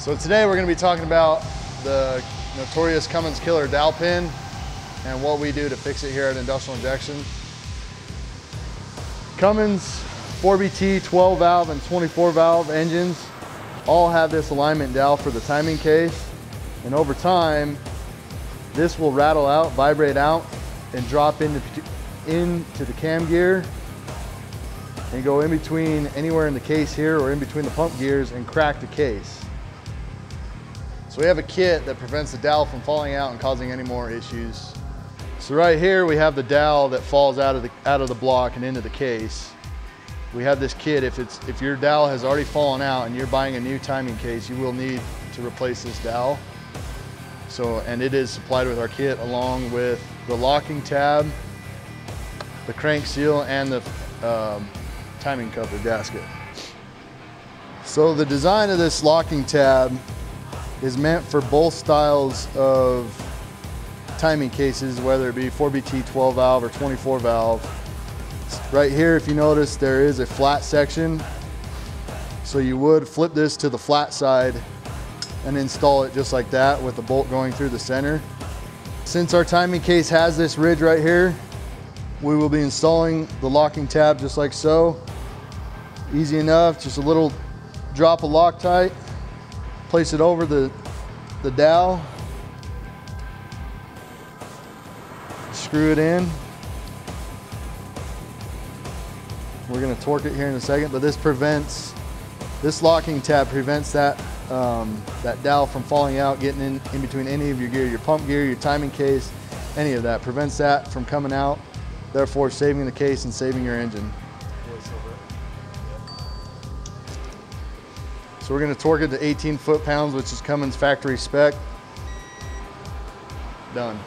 So today we're going to be talking about the notorious Cummins killer dowel pin and what we do to fix it here at Industrial Injection. Cummins 4BT 12 valve and 24 valve engines all have this alignment dowel for the timing case, and over time this will rattle out, vibrate out, and drop into the cam gear and go in between anywhere in the case here or in between the pump gears and crack the case. So we have a kit that prevents the dowel from falling out and causing any more issues. So right here we have the dowel that falls out of the block and into the case. We have this kit. If your dowel has already fallen out and you're buying a new timing case, you will need to replace this dowel. And it is supplied with our kit along with the locking tab, the crank seal, and the timing cover gasket. So the design of this locking tab is meant for both styles of timing cases, whether it be 4BT 12 valve or 24 valve. Right here, if you notice, there is a flat section. So you would flip this to the flat side and install it just like that with the bolt going through the center. Since our timing case has this ridge right here, we will be installing the locking tab just like so. Easy enough, just a little drop of Loctite. Place it over the dowel, screw it in. We're going to torque it here in a second, but this locking tab prevents that dowel from falling out, getting in between any of your gear, your pump gear, your timing case, any of that. Prevents that from coming out, therefore saving the case and saving your engine. So we're going to torque it to 18 foot-pounds, which is Cummins factory spec. Done.